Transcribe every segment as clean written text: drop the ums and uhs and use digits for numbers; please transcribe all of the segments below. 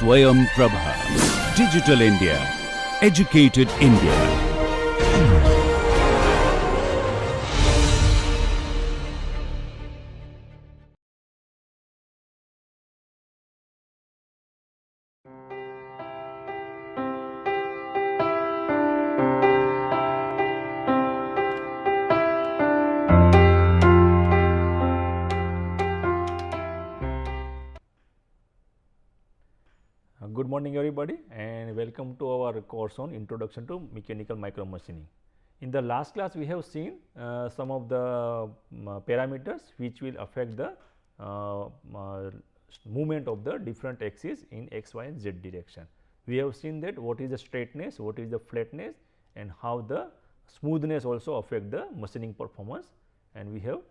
Swayam Prabha. Digital India. Educated India. Good morning everybody and welcome to our course on Introduction to Mechanical Micro Machining. In the last class we have seen some of the parameters which will affect the movement of the different axes in x, y and z direction. We have seen that what is the straightness, what is the flatness and how the smoothness also affect the machining performance, and we have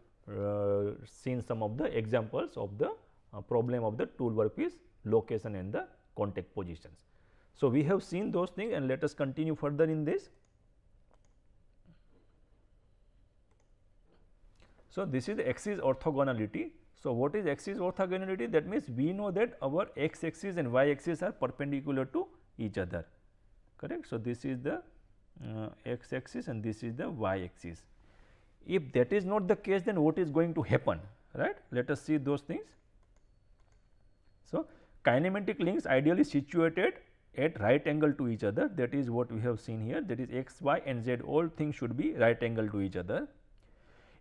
seen some of the examples of the problem of the tool workpiece location and the contact positions. So, we have seen those things and let us continue further in this. So, this is the axis orthogonality. So, what is axis orthogonality? That means, we know that our x axis and y axis are perpendicular to each other, correct. So, this is the x axis and this is the y axis. If that is not the case, then what is going to happen, right? Let us see those things. So, kinematic links ideally situated at right angle to each other, that is what we have seen here, that is x, y and z, all things should be right angle to each other.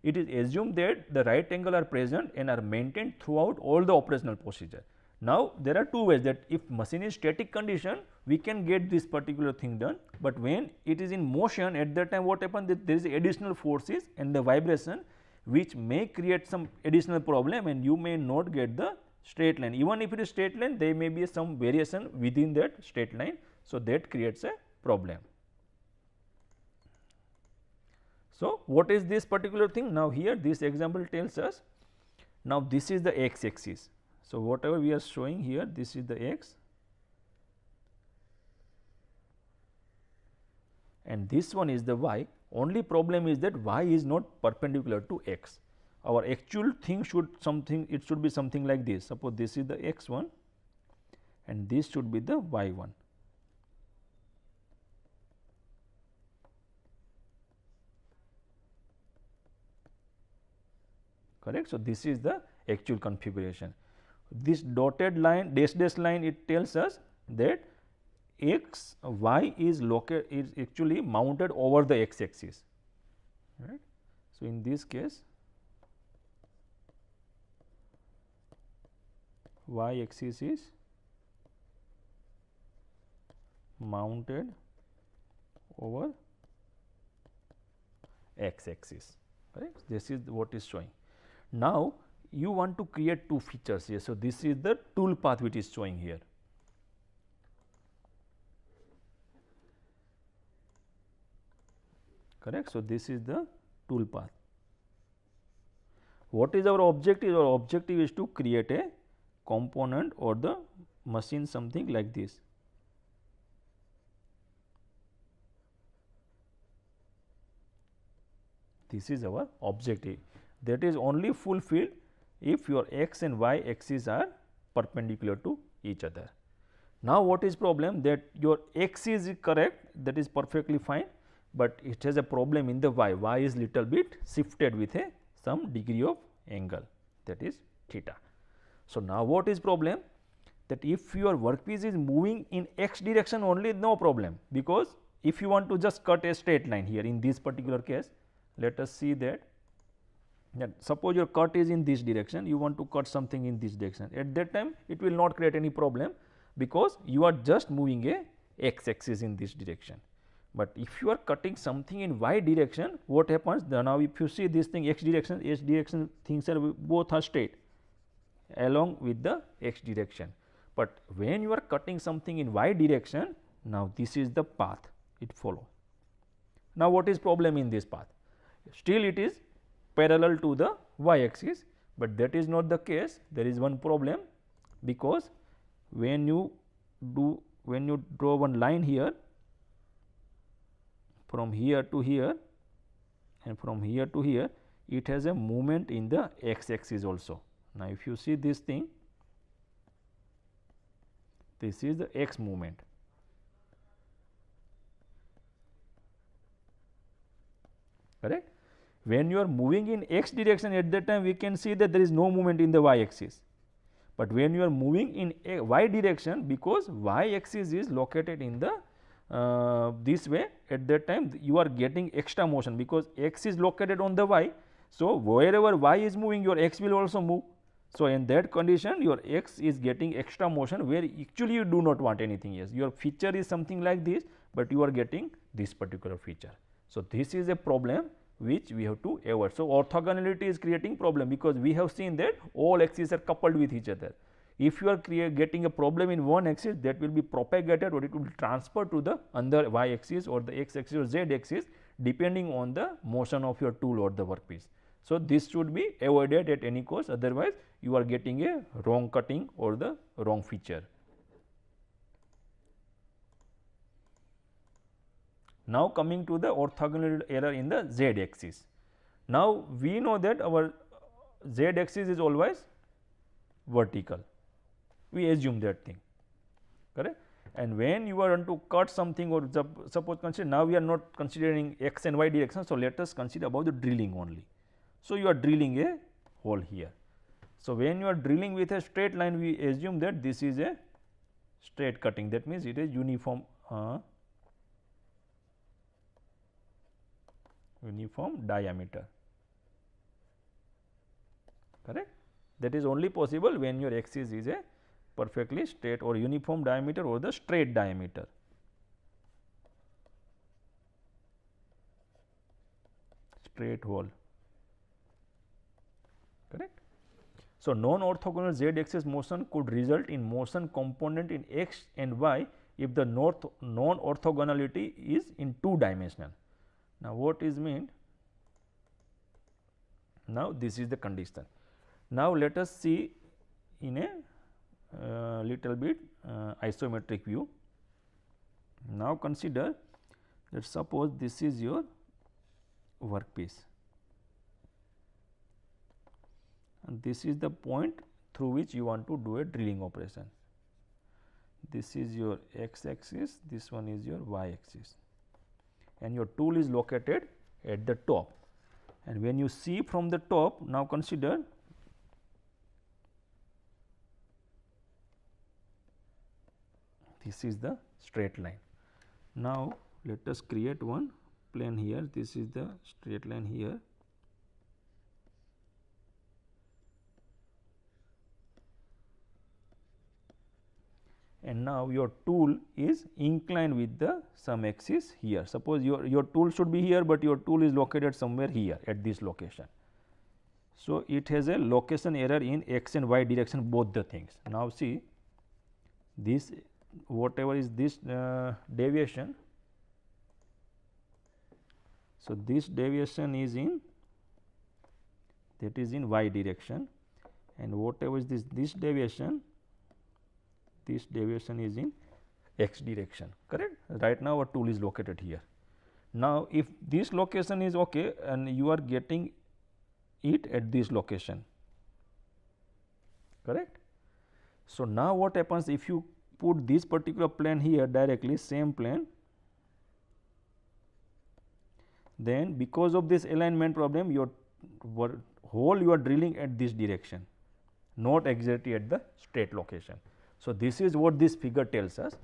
It is assumed that the right angle are present and are maintained throughout all the operational procedure. Now, there are two ways that if machine is static condition, we can get this particular thing done, but when it is in motion, at that time what happens, that there is additional forces and the vibration which may create some additional problem and you may not get the straight line. Even if it is straight line, there may be some variation within that straight line. So, that creates a problem. So, what is this particular thing? Now, here this example tells us, now this is the x axis. So, whatever we are showing here, this is the x and this one is the y. Only problem is that y is not perpendicular to x. Our actual thing should it should be something like this. Suppose this is the x 1 and this should be the y 1. Correct. So, this is the actual configuration. This dotted line, dash line, it tells us that x, y is actually mounted over the x axis, right. So, in this case, y axis is mounted over x axis, right. This is what is showing. Now, you want to create two features here. So, this is the tool path which is showing here. Correct. So, this is the tool path. What is our objective? Our objective is to create a component or the machine something like this. This is our objective, that is only fulfilled if your x and y axis are perpendicular to each other. Now, what is problem? That your x is correct, that is perfectly fine, but it has a problem in the y is little bit shifted with a some degree of angle, that is theta. So, now what is problem? That if your workpiece is moving in x direction only, no problem, because if you want to just cut a straight line here in this particular case, let us see that suppose your cut is in this direction, you want to cut something in this direction, at that time it will not create any problem, because you are just moving a x axis in this direction. But if you are cutting something in y direction, what happens? Now, if you see this thing x direction things are both are straight along with the x direction, but when you are cutting something in y direction, now this is the path it follow. Now, what is problem in this path? Still it is parallel to the y axis, but that is not the case. There is one problem, because when you draw one line here from here to here and from here to here, it has a movement in the x axis also. Now, if you see this thing, This is the x movement. Correct? When you are moving in x direction, at that time we can see that there is no movement in the y axis. But when you are moving in a y direction, because y axis is located in the this way, at that time you are getting extra motion, because x is located on the y. So, wherever y is moving, your x will also move. So, in that condition your x is getting extra motion, where actually you do not want anything else. Your feature is something like this, but you are getting this particular feature. So, this is a problem which we have to avoid. So, orthogonality is creating problem, because we have seen that all axes are coupled with each other. If you are getting a problem in one axis, that will be propagated, or it will be transferred to the other y axis or the x axis or z axis, depending on the motion of your tool or the workpiece. So, this should be avoided at any cost, otherwise you are getting a wrong cutting or the wrong feature. Now, coming to the orthogonal error in the z axis. Now, we know that our z axis is always vertical, we assume that thing, correct. And when you are going to cut something, or suppose consider, now we are not considering x and y direction. So, let us consider about the drilling only. So, you are drilling a hole here. So, when you are drilling with a straight line, we assume that this is a straight cutting, that means it is uniform diameter, correct. That is only possible when your axis is a perfectly straight or uniform diameter or the straight diameter. Straight hole, correct. So, non-orthogonal z axis motion could result in motion component in x and y if the non-orthogonality is in 2 dimensional. Now, what is meant? Now, this is the condition. Now, let us see in a little bit isometric view. Now, consider that suppose this is your workpiece, and this is the point through which you want to do a drilling operation. This is your x axis, this one is your y axis, and your tool is located at the top. And when you see from the top, now consider this is the straight line. Now, let us create one plane here, this is the straight line here. And now, your tool is inclined with the some axis here. Suppose your tool should be here, but your tool is located somewhere here at this location. So, it has a location error in x and y direction, both the things. Now, see this, whatever is this deviation. So, this deviation is in, that is in y direction, and whatever is this deviation, this deviation is in x direction, correct. Right now, our tool is located here. Now, if this location is okay and you are getting it at this location, correct. So, now what happens if you put this particular plane here directly, same plane, then because of this alignment problem, your hole you are drilling at this direction, not exactly at the straight location. So, this is what this figure tells us.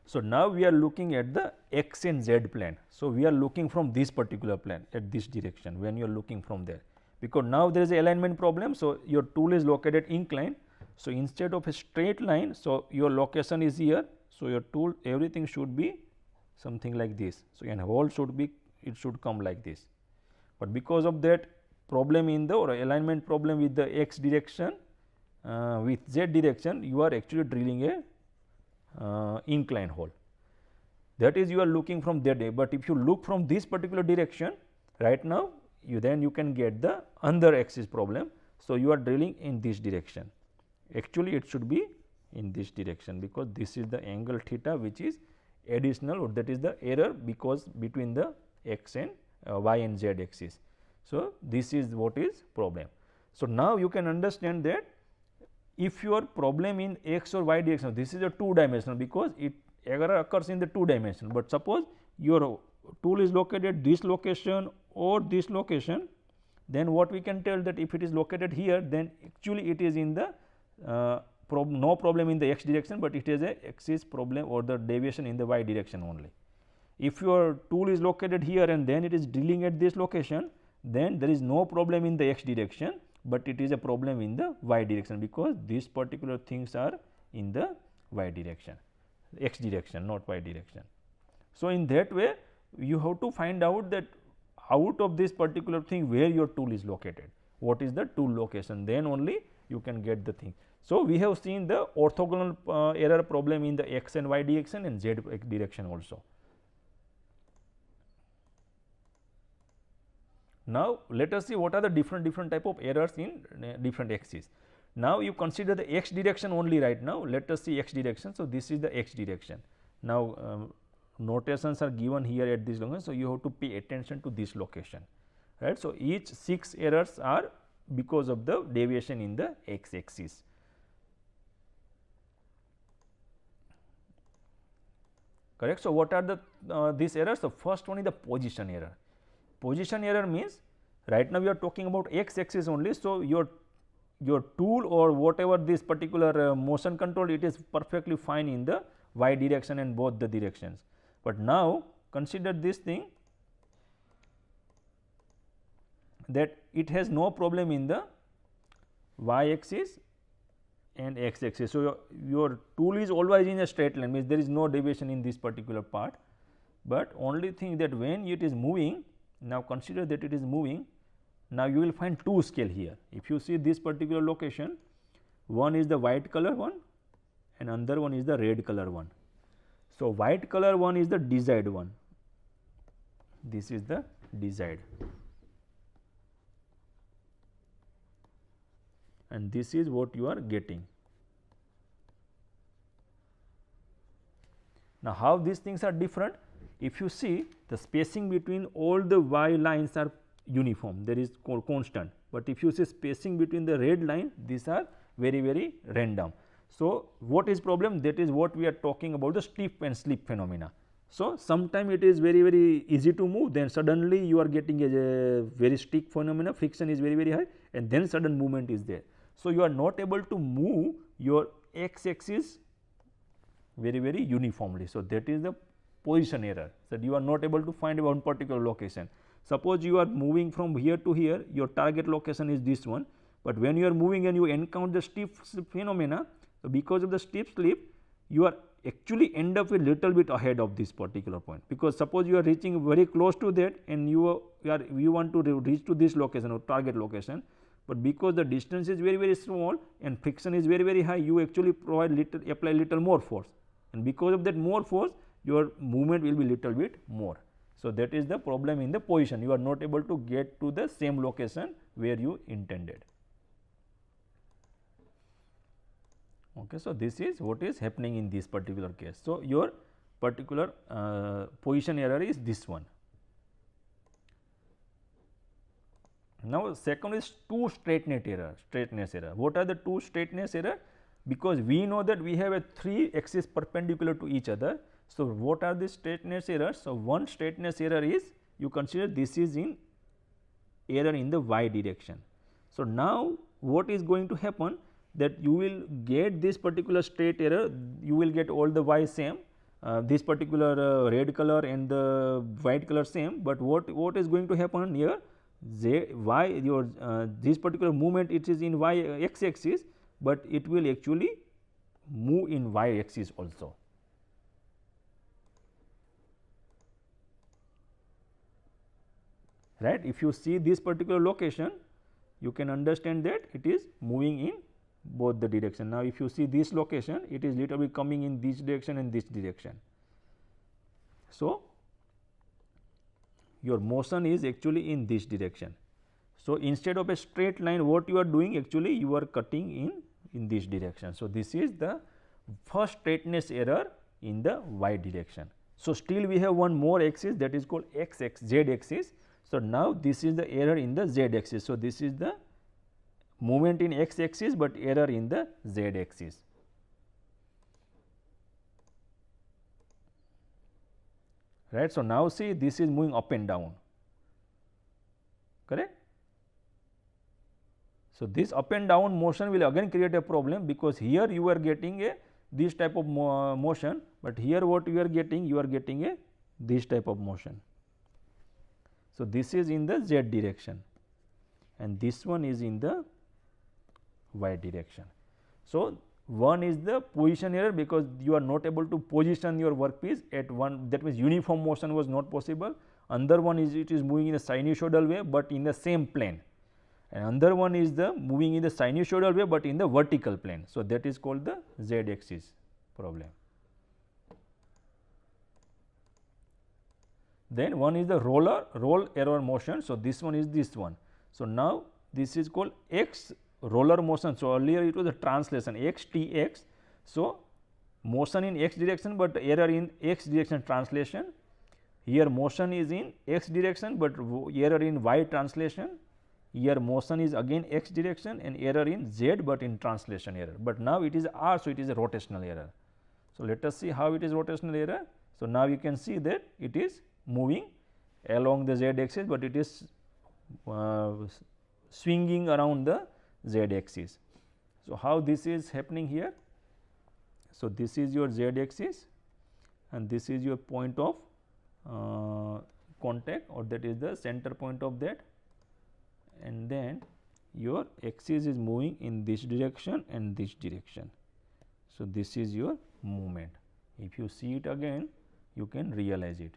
So, now we are looking at the x and z plane. So, we are looking from this particular plane at this direction when you are looking from there, because now there is a alignment problem. So, your tool is located inclined. So, instead of a straight line, so your location is here. So, your tool, everything should be something like this. So, and hole should be, it should come like this, but because of that problem in the or alignment problem with the x direction, with z direction, you are actually drilling a inclined hole. That is, you are looking from that way, but if you look from this particular direction right now, you can get the other axis problem. So, you are drilling in this direction, actually it should be in this direction, because this is the angle theta which is additional, or that is the error because between the x and y and z axis. So, this is what is problem. So, now you can understand that if your problem in x or y direction, this is a 2 dimensional because it error occurs in the 2 dimension, but suppose your tool is located at this location or this location, then what we can tell that if it is located here, then actually it is in the no problem in the x direction, but it is a axis problem or the deviation in the y direction only. If your tool is located here and then it is drilling at this location, then there is no problem in the x direction, but it is a problem in the y direction because these particular things are in the y direction, x direction, not y direction. So, in that way you have to find out that out of this particular thing where your tool is located, what is the tool location, then only you can get the thing. So, we have seen the orthogonal error problem in the x and y direction and z direction also. Now, let us see what are the different type of errors in different axes. Now, you consider the x direction only right now. Let us see x direction. So, this is the x direction. Now, notations are given here at this location. So, you have to pay attention to this location, right. So, each 6 errors are because of the deviation in the x axis. Correct. So, what are the these errors? The first one is the position error. Position error means right now we are talking about x axis only. So, your tool or whatever this particular motion control, it is perfectly fine in the y direction and both the directions. But now, consider this thing that it has no problem in the y axis and x axis. So, your tool is always in a straight line, means there is no deviation in this particular part, but only thing that when it is moving, now consider that it is moving, now you will find 2 scale here. If you see this particular location, one is the white color one and another one is the red color one. So, white color one is the desired one, this is the desired, and this is what you are getting. Now, how these things are different? If you see, the spacing between all the y lines are uniform, there is constant, but if you see spacing between the red line, these are very random. So, what is problem? That is what we are talking about, the stiff and slip phenomena. So, sometime it is very easy to move, then suddenly you are getting a very stiff phenomena, friction is very high, and then sudden movement is there. So, you are not able to move your x axis very uniformly. So, that is the position error, that you are not able to find one particular location. Suppose you are moving from here to here, your target location is this one, but when you are moving and you encounter the stiff phenomena, so because of the stiff slip, you are actually end up a little bit ahead of this particular point, because suppose you are reaching very close to that and you want to reach to this location or target location, but because the distance is very small and friction is very high, you actually apply little more force, and because of that more force, your movement will be little bit more. So, that is the problem in the position, you are not able to get to the same location where you intended. Okay. So, this is what is happening in this particular case. So, your particular position error is this one. Now, second is 2 straightness error. What are the 2 straightness error? Because we know that we have a 3 axis perpendicular to each other. So, what are the straightness errors? So, one straightness error is, you consider this is in error in the y direction. So, now what is going to happen, that you will get this particular straight error, you will get all the y same, this particular red color and the white color same, but what is going to happen here, this particular movement, it is in x axis, but it will actually move in y axis also. Right. If you see this particular location, you can understand that it is moving in both the direction. Now, if you see this location, it is little bit coming in this direction and this direction. So, your motion is actually in this direction. So, instead of a straight line, what you are doing, actually you are cutting in this direction. So, this is the first straightness error in the y direction. So, still we have one more axis, that is called z axis. So, now this is the error in the z axis. So, this is the movement in x axis, but error in the z axis. Right. So, now see this is moving up and down, correct. So, this up and down motion will again create a problem, because here you are getting a this type of motion, but here what you are getting a this type of motion. So, this is in the z direction and this one is in the y direction. So, one is the position error, because you are not able to position your workpiece at one, that means uniform motion was not possible. Another one is it is moving in a sinusoidal way, but in the same plane, and another one is the moving in the sinusoidal way, but in the vertical plane. So, that is called the z axis problem. Then one is the roll error motion. So, this one is this one. So, now this is called x roller motion. So, earlier it was a translation x t x. So, motion in x direction, but error in x direction translation. Here motion is in x direction, but error in y translation. Here motion is again x direction and error in z, but in translation error. But now it is r, so it is a rotational error. So, let us see how it is rotational error. So, now you can see that it is moving along the z axis, but it is swinging around the z axis. So, how this is happening here? So, this is your z axis and this is your point of contact, or that is the center point of that, and then your axis is moving in this direction and this direction. So, this is your movement. If you see it again, you can realize it,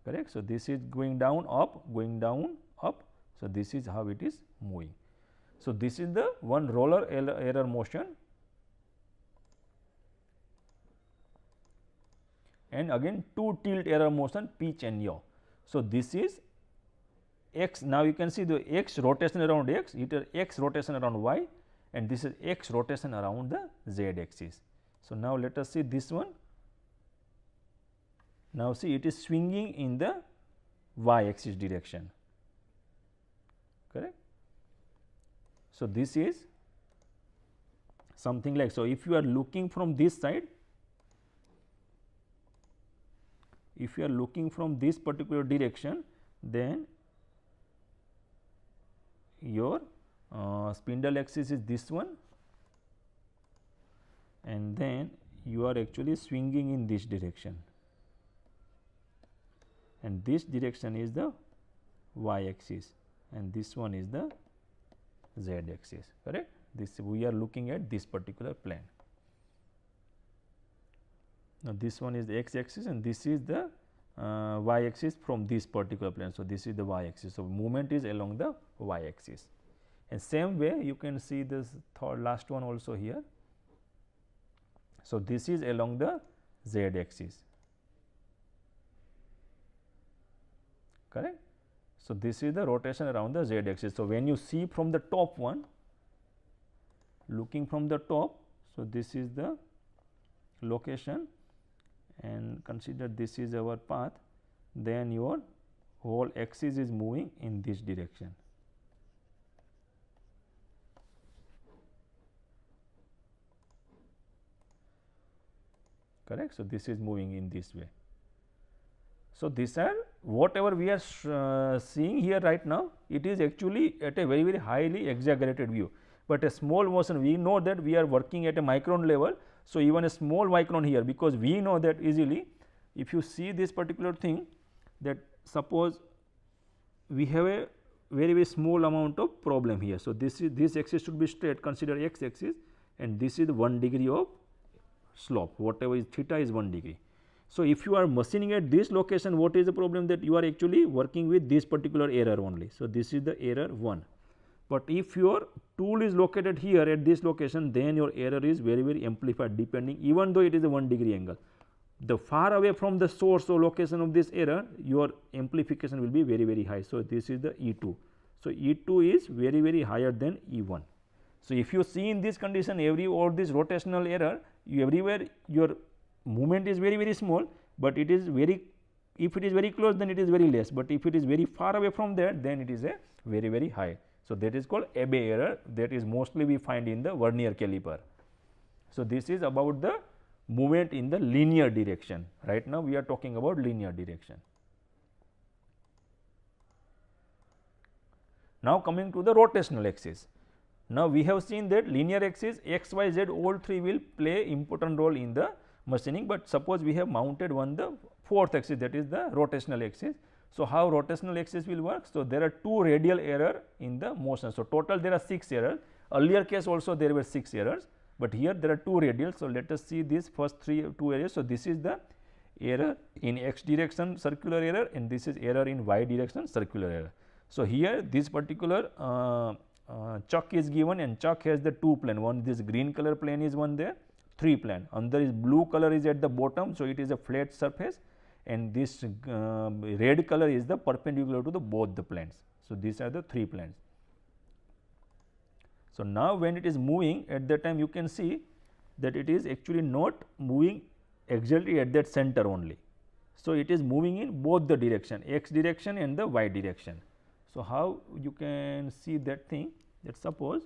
correct. So, this is going down up, going down up. So, this is how it is moving. So, this is the one roller error motion, and again two tilt error motion, pitch and yaw. So, this is x. Now, you can see the x rotation around x, it is x rotation around y, and this is x rotation around the z axis. So, now let us see this one. Now, see it is swinging in the y axis direction, correct. So, this is something like, so if you are looking from this side, if you are looking from this particular direction, then your spindle axis is this one, and then you are actually swinging in this direction, and this direction is the y axis and this one is the z axis, correct. This we are looking at this particular plane. Now, this one is the x axis and this is the y axis from this particular plane. So, this is the y axis. So, movement is along the y axis, and same way you can see this last one also here. So, this is along the z axis, correct. So, this is the rotation around the z axis. So, when you see from the top one, looking from the top, so this is the location, and consider this is our path, then your whole axis is moving in this direction, correct. So, this is moving in this way. So, these are whatever we are seeing here right now, it is actually at a very highly exaggerated view, but a small motion, we know that we are working at a micron level. So, even a small micron here, because we know that easily, if you see this particular thing, that suppose we have a very small amount of problem here. So, this axis should be straight, consider x axis, and this is 1 degree of slope, whatever is theta is 1 degree. So, if you are machining at this location, what is the problem? That you are actually working with this particular error only. So, this is the error 1, but if your tool is located here at this location, then your error is very amplified, depending, even though it is a 1 degree angle. The far away from the source or location of this error, your amplification will be very high. So, this is the E2. So, E2 is very higher than E1. So, if you see in this condition or this rotational error, everywhere your movement is very small, but it is if it is very close, then it is very less, but if it is very far away from there, then it is a very high. So, that is called Abbe error, that is mostly we find in the vernier caliper. So, this is about the movement in the linear direction. Right now, we are talking about linear direction. Now, coming to the rotational axis. Now, we have seen that linear axis x, y, z all three will play important role in the machining, but suppose we have mounted the fourth axis, that is the rotational axis. So, how rotational axis will work? So, there are 2 radial error in the motion. So, total there are 6 errors. Earlier case also there were 6 errors, but here there are 2 radial. So, let us see this first 2 errors. So, this is the error in x direction circular error, and this is error in y direction circular error. So, here this particular chuck is given, and chuck has the 2 plane, one this green color plane is one there, 3 plane, another is blue color is at the bottom. So, it is a flat surface, and this red color is the perpendicular to the both the planes. So, these are the 3 planes. So, now when it is moving at that time, you can see that it is actually not moving exactly at that center only. So, it is moving in both the direction, x direction and the y direction. So, how you can see that thing, that suppose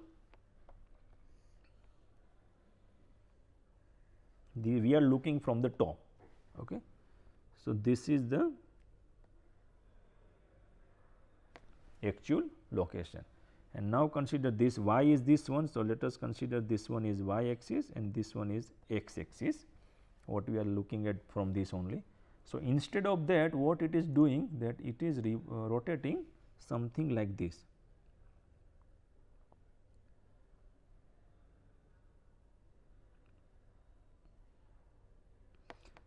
we are looking from the top. Okay. So, this is the actual location, and now consider this y is this one. So, let us consider this one is y axis and this one is x axis, what we are looking at from this only. So, instead of that, what it is doing, that it is rotating something like this.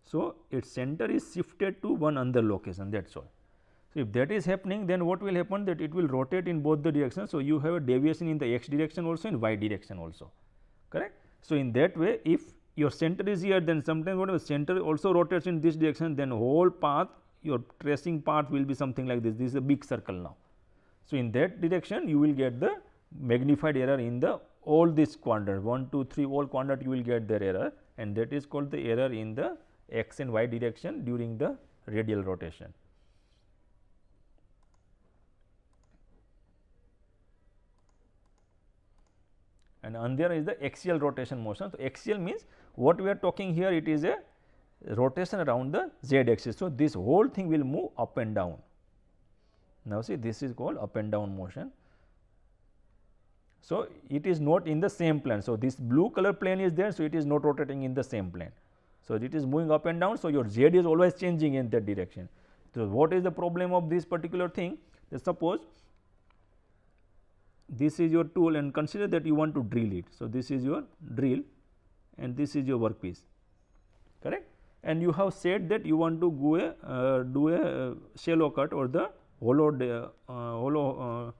So, its center is shifted to one other location, that is all. So, if that is happening, then what will happen, that it will rotate in both the directions. So, you have a deviation in the x direction also, in y direction also, correct. So, in that way, if your center is here, then sometimes whatever center also rotates in this direction, then whole path, your tracing path will be something like this. This is a big circle now. So, in that direction you will get the magnified error in the all this quadrant 1, 2, 3 all quadrant you will get their error, and that is called the error in the x and y direction during the radial rotation. And another is the axial rotation motion. So, axial means what we are talking here, it is a rotation around the z axis. So, this whole thing will move up and down. Now, see, this is called up and down motion. So, it is not in the same plane. So, this blue color plane is there. So, it is not rotating in the same plane. So, it is moving up and down. So, your z is always changing in that direction. So, what is the problem of this particular thing? Let's suppose this is your tool, and consider that you want to drill it. So, this is your drill and this is your workpiece, correct, and you have said that you want to go do a shallow cut or the hollow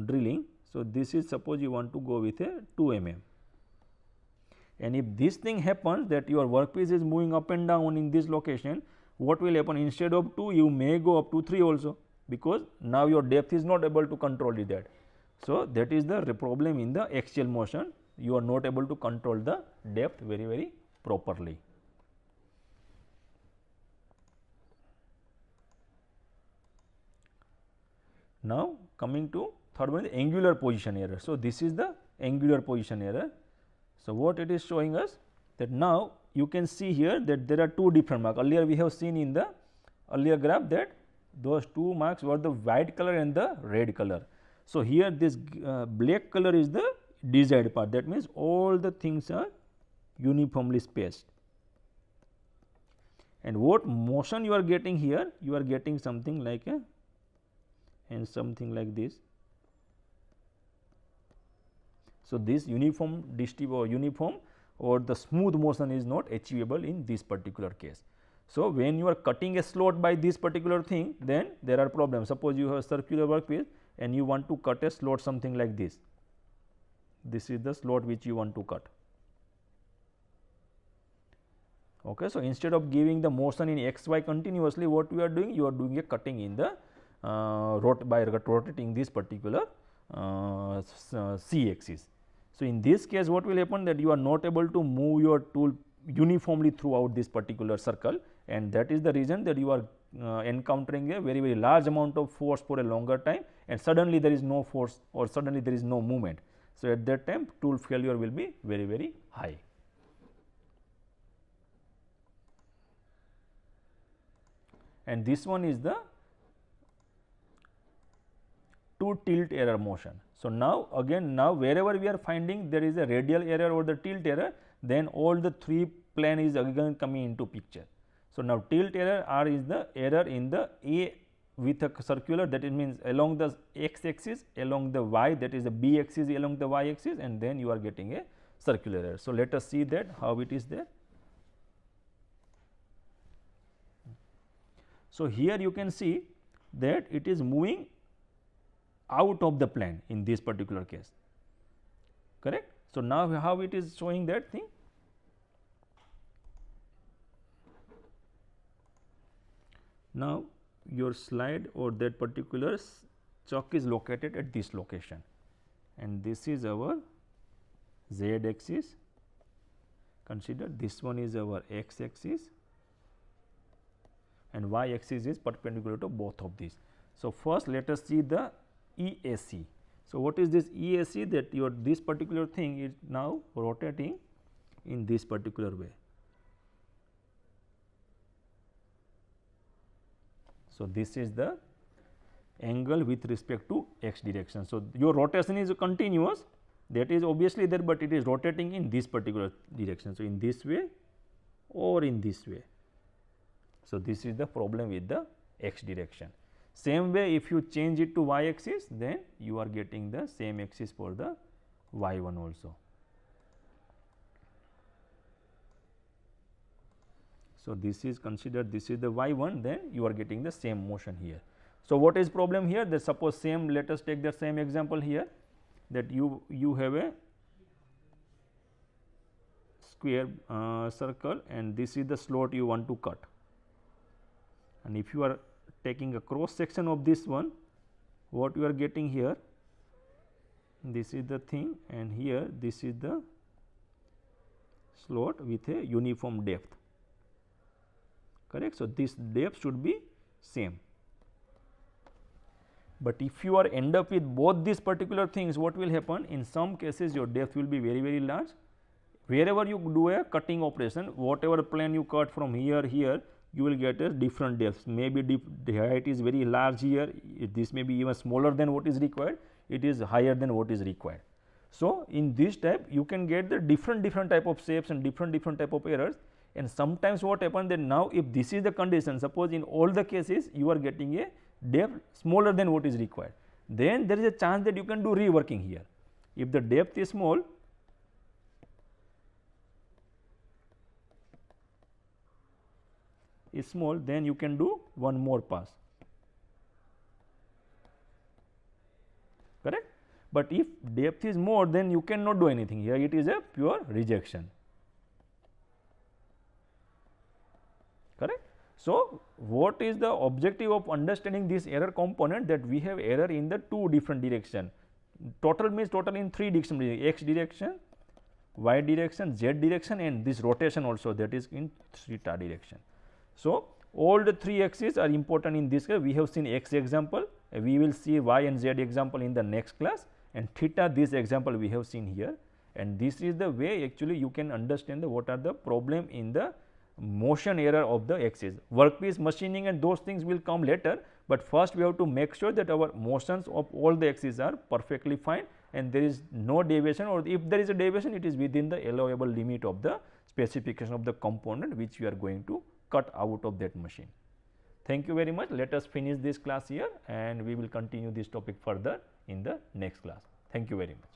drilling. So, this is suppose you want to go with a 2 mm, and if this thing happens that your workpiece is moving up and down in this location, what will happen, instead of 2 you may go up to 3 also, because now your depth is not able to control that. So, that is the problem in the axial motion, you are not able to control the depth very properly. Now, coming to third one is angular position error. So, this is the angular position error. So, what it is showing us, that now you can see here that there are 2 different marks. Earlier we have seen in the earlier graph that those 2 marks were the white color and the red color. So, here this black color is the desired part, that means all the things are uniformly spaced, and what motion you are getting here, you are getting something like a and something like this. So, this uniform or the smooth motion is not achievable in this particular case. So, when you are cutting a slot by this particular thing, then there are problems. Suppose you have a circular workpiece and you want to cut a slot something like this. This is the slot which you want to cut. Okay. So, instead of giving the motion in x y continuously, what we are doing? You are doing a cutting in the by rotating this particular c axis. So, in this case what will happen, that you are not able to move your tool uniformly throughout this particular circle, and that is the reason that you are encountering a very large amount of force for a longer time, and suddenly there is no force or suddenly there is no movement. So, at that time tool failure will be very, very high. And this one is the to tilt error motion. So, now again wherever we are finding there is a radial error or the tilt error, then all the three plane is again coming into picture. So, now tilt error R is the error in the A with a circular, that it means along the x axis, along the y, that is the b axis along the y axis, and then you are getting a circular error. So, let us see that how it is there. So, here you can see that it is moving out of the plane in this particular case, correct. So, now how it is showing that thing? Now, your slide or that particular chuck is located at this location, and this is our z axis. Consider this one is our x axis and y axis is perpendicular to both of these. So, first let us see the EAC. So, what is this EAC? That your this particular thing is now rotating in this particular way. So, this is the angle with respect to x direction. So, your rotation is continuous, that is obviously there, but it is rotating in this particular direction. So, in this way or in this way. So, this is the problem with the x direction. Same way, if you change it to y axis, then you are getting the same axis for the y one also. So, this is considered, this is the y one, then you are getting the same motion here. So, what is problem here? That suppose same, let us take the same example here, that you have a square circle and this is the slot you want to cut, and if you are taking a cross section of this one, what you are getting here, this is the thing, and here this is the slot with a uniform depth, correct. So, this depth should be same, but if you are end up with both these particular things, what will happen? In some cases your depth will be very, very large. Wherever you do a cutting operation, whatever plane you cut from here, you will get a different depth. Maybe the height is very large here, this may be even smaller than what is required, it is higher than what is required. So, in this type you can get the different type of shapes and different type of errors, and sometimes what happens that now if this is the condition, suppose in all the cases you are getting a depth smaller than what is required, then there is a chance that you can do reworking here. If the depth is small, then you can do one more pass, correct. But if depth is more, then you cannot do anything here, it is a pure rejection, correct. So, what is the objective of understanding this error component? That we have error in the two different direction, total means total in three direction, x direction, y direction, z direction, and this rotation also, that is in theta direction. So, all the three axes are important in this case. We have seen x example, we will see y and z example in the next class, and theta this example we have seen here, and this is the way actually you can understand the what are the problem in the motion error of the axis. Workpiece machining and those things will come later, but first we have to make sure that our motions of all the axes are perfectly fine and there is no deviation, or if there is a deviation, it is within the allowable limit of the specification of the component which we are going to cut out of that machine. Thank you very much. Let us finish this class here and we will continue this topic further in the next class. Thank you very much.